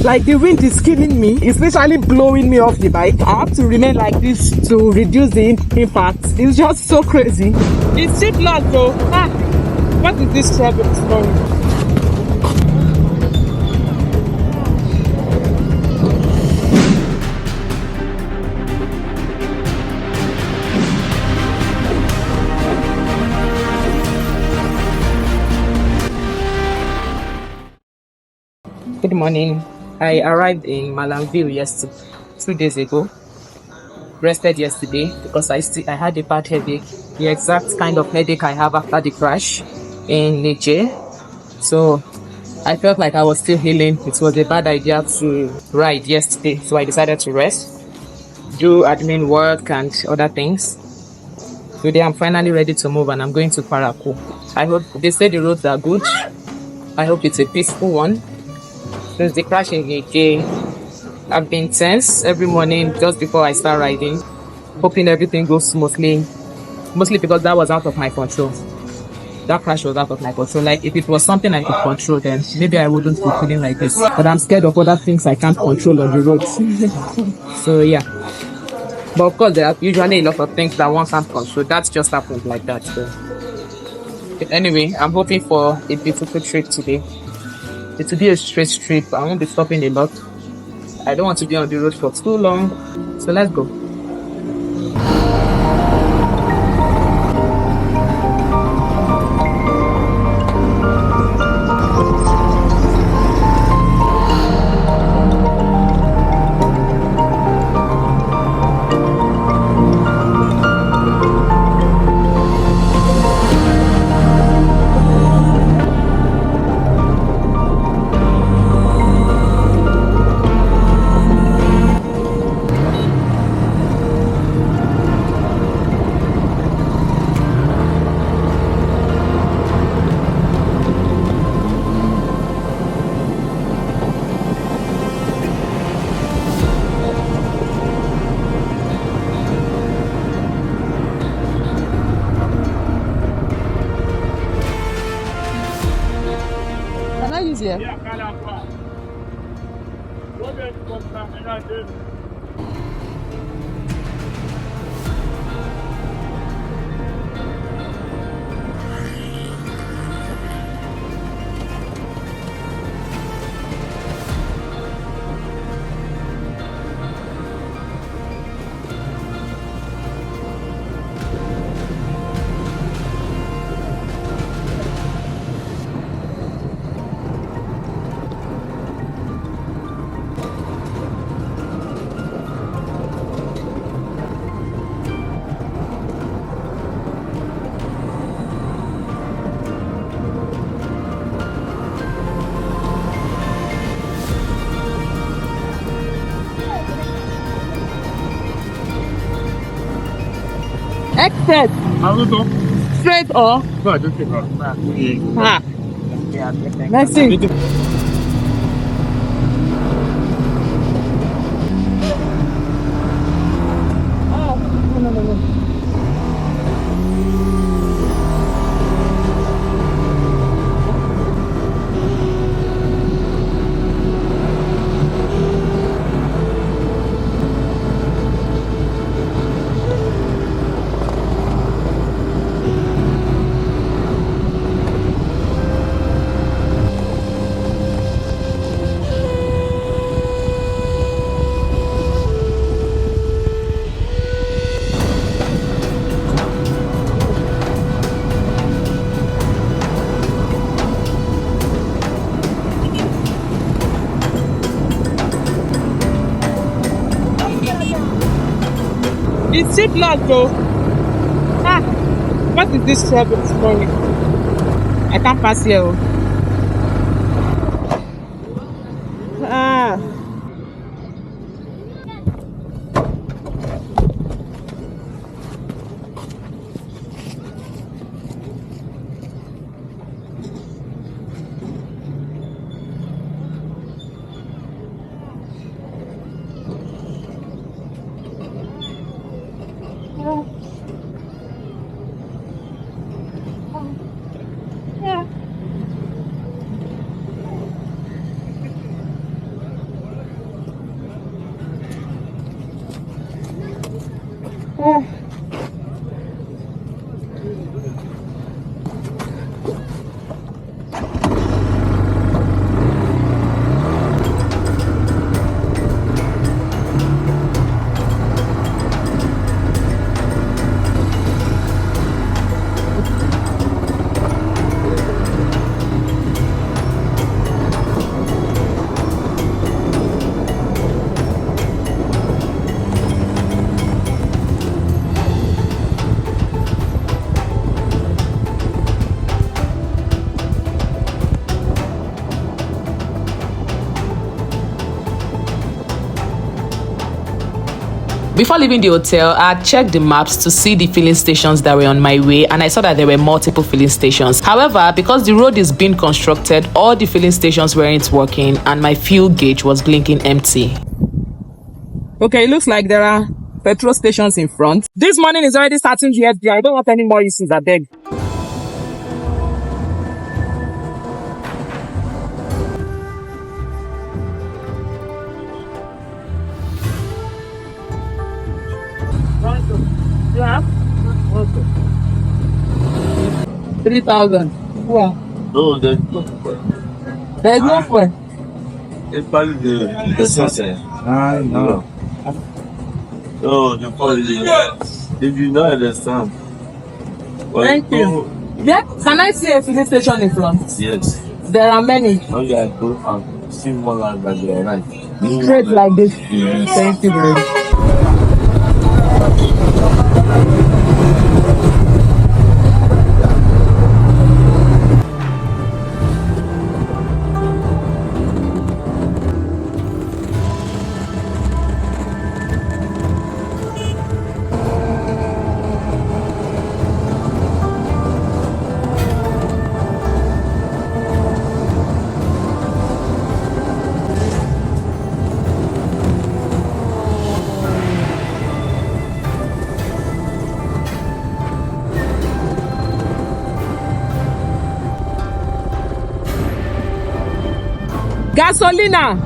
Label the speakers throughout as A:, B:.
A: Like the wind is killing me. It's literally blowing me off the bike. I have to remain like this to reduce the impact. It's just so crazy. It's cheap lot though. What is this trouble this morning? Good morning. I arrived in Malanville yesterday, 2 days ago. Rested yesterday because I had a bad headache, the exact kind of headache I have after the crash in Niger. So I felt like I was still healing. It was a bad idea to ride yesterday, so I decided to rest, do admin work and other things. Today I'm finally ready to move and I'm going to Parakou. I hope they say the roads are good. I hope it's a peaceful one. Since the crash in Niger, I've been tense every morning just before I start riding, hoping everything goes smoothly, mostly because that was out of my control. That crash was out of my control. Like, if it was something I could control, then maybe I wouldn't be feeling like this. But I'm scared of other things I can't control on the roads. So, yeah. But of course, there are usually a lot of things that one can't control. That's just happened like that. So, anyway, I'm hoping for a beautiful trip today. It will be a straight trip. I won't be stopping a lot. I don't want to be on the road for too long. So let's go. Can I use here? Express. Straight or?
B: No, I don't think
A: Let's see. No. It's cheap lot though. What is this trouble this morning? I can't pass here. Oh.
B: Before leaving the hotel, I had checked the maps to see the filling stations that were on my way, and I saw that there were multiple filling stations. However, because the road is being constructed, all the filling stations weren't working and my fuel gauge was blinking empty.
A: Okay, it looks like there are petrol stations in front. This morning is already starting here. I don't want any more issues, I beg. You have? 3,000. Wow.
C: No, there's no fuel.
A: There's no fuel.
C: It's probably the sunset. No. No, the quality. If you don't understand.
A: Thank you. Yeah, can I see a filling station in front?
C: Yes.
A: There are many.
C: Okay, I go and see more like that they are right.
A: Straight like this.
C: Yes.
A: Thank you very much. Gasolina.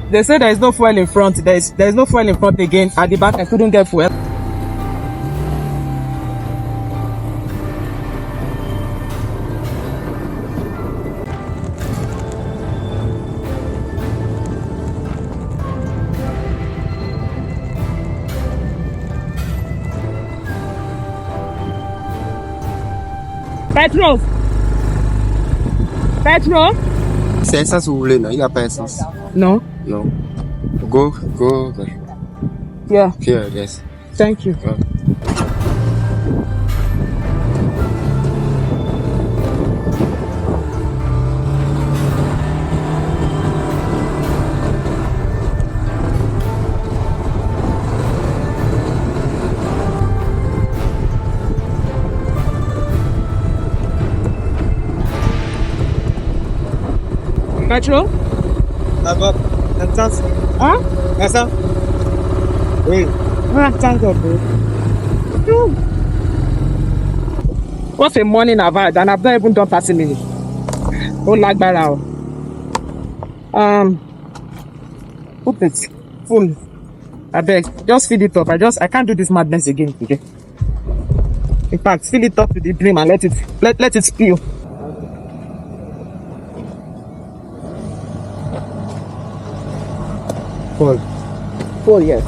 A: They say there is no fuel in front. There is no fuel in front again. At the back, I couldn't get fuel. Petrol. Petrol.
D: C'est essence vous voulez, non? Il n'y a pas essence.
A: No.
D: No. Go.
A: Yeah.
D: Here, yes.
A: Thank you. Petrol?
D: Là-bas, essence.
A: Hein?
D: Essence? Oui.
A: Ah, thank God, bro. What a morning I've had, and I've not even done 30 minutes. Oh, like that now. Put it full. I beg, just fill it up. I can't do this madness again today. In fact, fill it up to the brim and let it spill. Full, yes.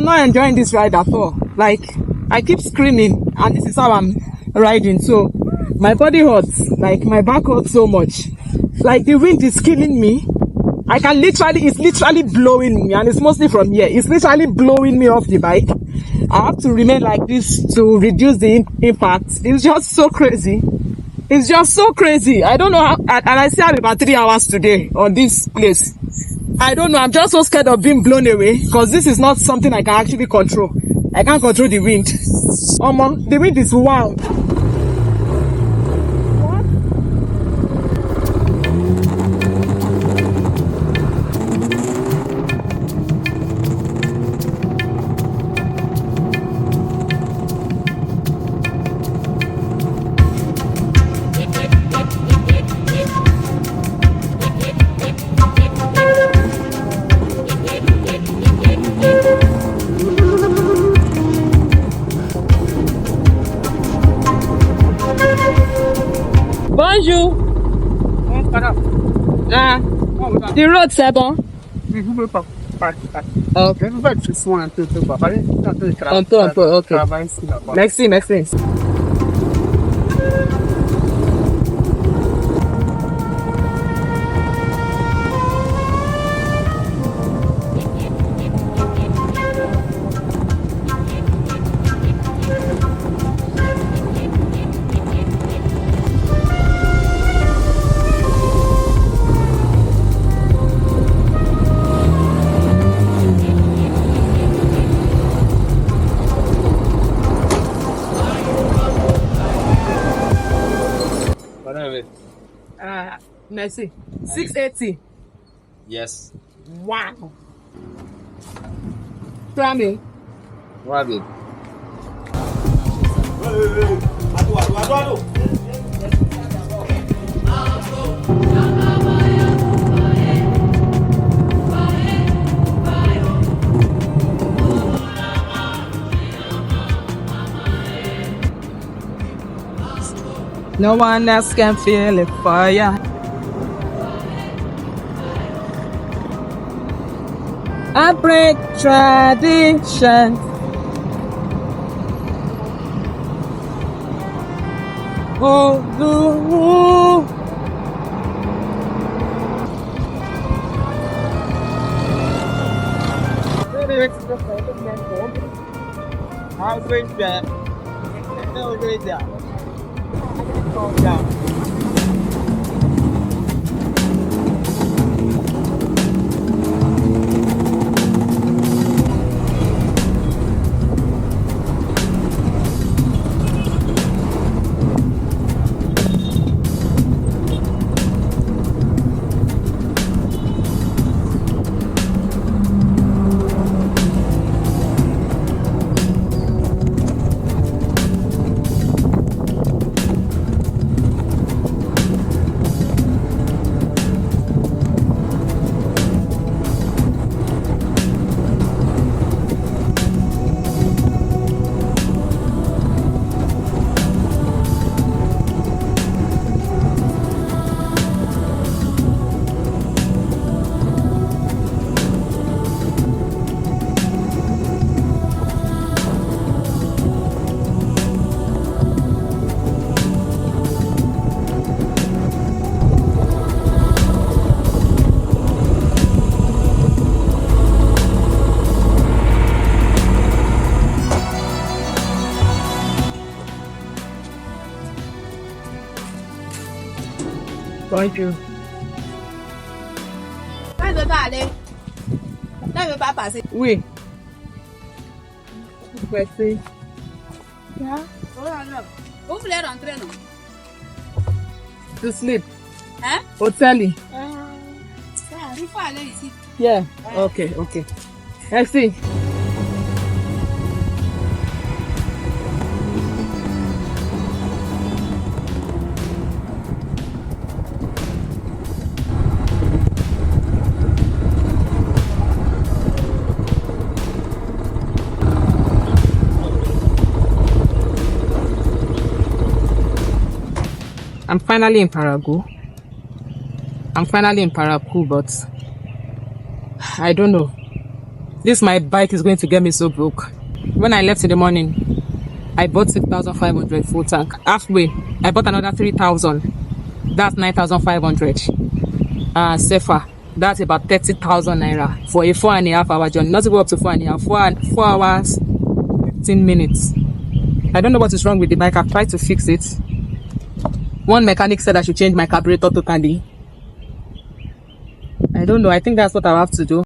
A: not enjoying this ride at all. Like, I keep screaming, and this is how I'm riding. So my body hurts, like my back hurts so much. Like the wind is killing me. It's literally blowing me, and it's mostly from here. It's literally blowing me off the bike. I have to remain like this to reduce the impact. It's just so crazy. It's just so crazy. I don't know how, and I still have about 3 hours today on this place. I don't know. I'm just so scared of being blown away because this is not something I can actually control. I can't control the wind. The wind is wild. Bonjour. The road, c'est bon? Ok. Un peu, ok. Merci. Merci. 680.
D: Yes.
A: Wow. Try me.
D: Rabbit.
A: No one else can feel it for ya. I break tradition. Oh,
D: How's it that? How's it that? Calm down.
A: thank you. Oui. Merci.
E: Vous voulez rentrer, non?
A: To sleep.
E: Hein?
A: Hotel.
E: Il faut aller ici.
A: Yeah. Okay. Merci. I'm finally in Paragu. but I don't know. This my bike is going to get me so broke. When I left in the morning, I bought 6,500 full tank. Halfway, I bought another 3,000. That's 9,500. Sefa, that's about 30,000 naira for a 4.5 hour journey. Not even up to 4.5, 4 hours, 15 minutes. I don't know what is wrong with the bike. I've tried to fix it. One mechanic said I should change my carburetor totally. I don't know. I think that's what I have to do.